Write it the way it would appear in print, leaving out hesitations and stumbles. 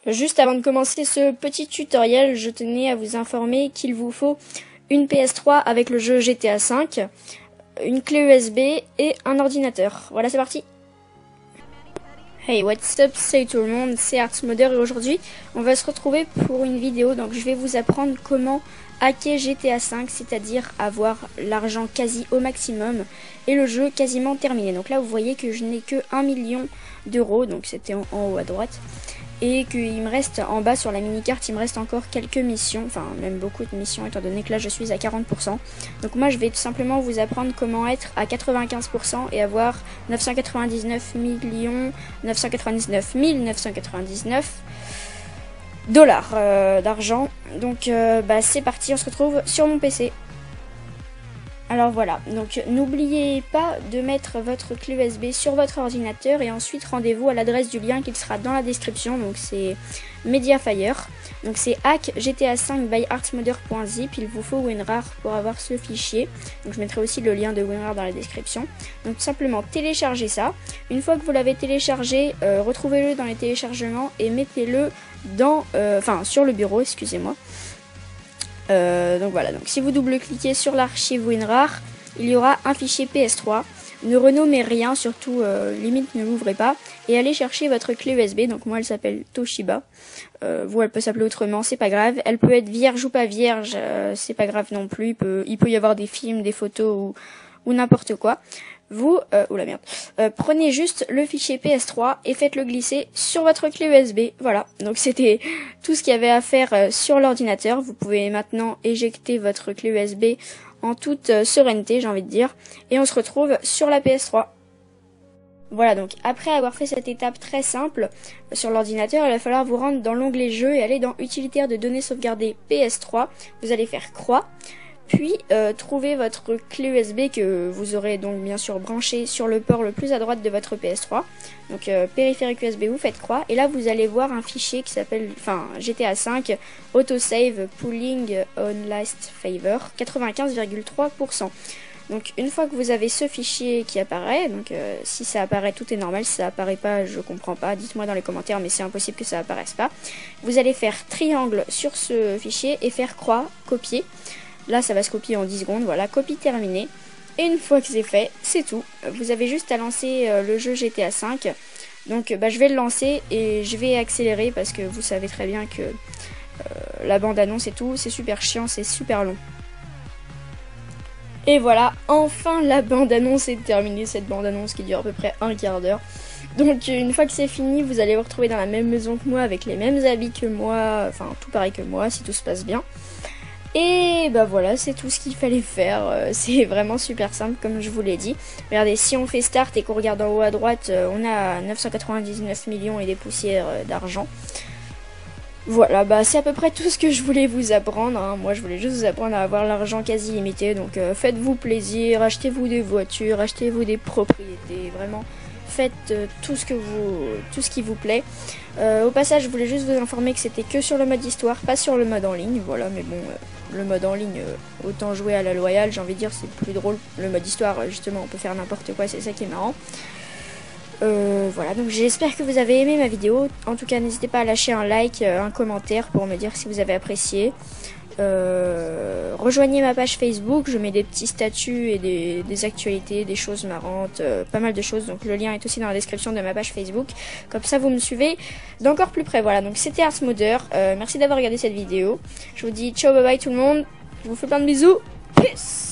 Juste avant de commencer ce petit tutoriel, je tenais à vous informer qu'il vous faut une PS3 avec le jeu GTA V, une clé USB et un ordinateur. Voilà, c'est parti. Hey, what's up, salut tout le monde, c'est Artsmodder et aujourd'hui on va se retrouver pour une vidéo. Donc je vais vous apprendre comment hacker GTA V, c'est-à-dire avoir l'argent quasi au maximum et le jeu quasiment terminé. Donc là vous voyez que je n'ai que 1 million d'euros, donc c'était en haut à droite. Et qu'il me reste en bas sur la mini-carte, il me reste encore quelques missions, enfin même beaucoup de missions étant donné que là je suis à 40%. Donc moi je vais tout simplement vous apprendre comment être à 95% et avoir 999 999 999 dollars d'argent. Donc c'est parti, on se retrouve sur mon PC. Alors voilà, donc n'oubliez pas de mettre votre clé USB sur votre ordinateur et ensuite rendez-vous à l'adresse du lien qui sera dans la description. Donc c'est Mediafire, donc c'est hack GTA5 by artsmodder.zip. Il vous faut WinRAR pour avoir ce fichier, donc je mettrai aussi le lien de WinRAR dans la description. Donc tout simplement téléchargez ça. Une fois que vous l'avez téléchargé, retrouvez-le dans les téléchargements et mettez-le dans, sur le bureau, excusez-moi. Donc voilà, donc si vous double-cliquez sur l'archive WinRAR, il y aura un fichier PS3. Ne renommez rien, surtout limite ne l'ouvrez pas. Et allez chercher votre clé USB, donc moi elle s'appelle Toshiba. Vous elle peut s'appeler autrement, c'est pas grave. Elle peut être vierge ou pas vierge, c'est pas grave non plus. Il peut y avoir des films, des photos ou n'importe quoi. Vous, prenez juste le fichier PS3 et faites-le glisser sur votre clé USB. Voilà, donc c'était tout ce qu'il y avait à faire sur l'ordinateur. Vous pouvez maintenant éjecter votre clé USB en toute sérénité, j'ai envie de dire. Et on se retrouve sur la PS3. Voilà, donc après avoir fait cette étape très simple sur l'ordinateur, il va falloir vous rendre dans l'onglet jeu et aller dans utilitaire de données sauvegardées PS3. Vous allez faire croix. Puis trouvez votre clé USB que vous aurez donc bien sûr branchée sur le port le plus à droite de votre PS3. Donc périphérique USB, vous faites croix et là vous allez voir un fichier qui s'appelle GTA 5 Autosave Pooling on Last Favor 95,3%. Donc une fois que vous avez ce fichier qui apparaît, donc si ça apparaît tout est normal, si ça apparaît pas je comprends pas, dites-moi dans les commentaires, mais c'est impossible que ça apparaisse pas. Vous allez faire triangle sur ce fichier et faire croix, copier. Là, ça va se copier en 10 secondes. Voilà, copie terminée. Et une fois que c'est fait, c'est tout. Vous avez juste à lancer le jeu GTA V. Donc, je vais le lancer et je vais accélérer parce que vous savez très bien que la bande-annonce et tout, c'est super chiant, c'est super long. Et voilà, enfin la bande-annonce est terminée. Cette bande-annonce qui dure à peu près un quart d'heure. Donc, une fois que c'est fini, vous allez vous retrouver dans la même maison que moi, avec les mêmes habits que moi. Enfin, tout pareil que moi, si tout se passe bien. Et voilà, c'est tout ce qu'il fallait faire. C'est vraiment super simple comme je vous l'ai dit. Regardez, si on fait start et qu'on regarde en haut à droite, on a 999 millions et des poussières d'argent. Voilà, c'est à peu près tout ce que je voulais vous apprendre, hein. Moi je voulais juste vous apprendre à avoir l'argent quasi limité. Donc faites-vous plaisir, achetez-vous des voitures, achetez-vous des propriétés, vraiment. Faites tout ce qui vous plaît. Au passage, je voulais juste vous informer que c'était que sur le mode histoire, pas sur le mode en ligne. Voilà, mais bon, le mode en ligne, autant jouer à la loyale, j'ai envie de dire, c'est plus drôle. Le mode histoire, justement, on peut faire n'importe quoi, c'est ça qui est marrant. Voilà, donc j'espère que vous avez aimé ma vidéo. En tout cas, n'hésitez pas à lâcher un like, un commentaire pour me dire si vous avez apprécié. Rejoignez ma page Facebook, je mets des petits statuts et des actualités, des choses marrantes, pas mal de choses, donc le lien est aussi dans la description de ma page Facebook, comme ça vous me suivez d'encore plus près. Voilà, donc c'était Artsmodder, merci d'avoir regardé cette vidéo, je vous dis ciao bye bye tout le monde, je vous fais plein de bisous, peace.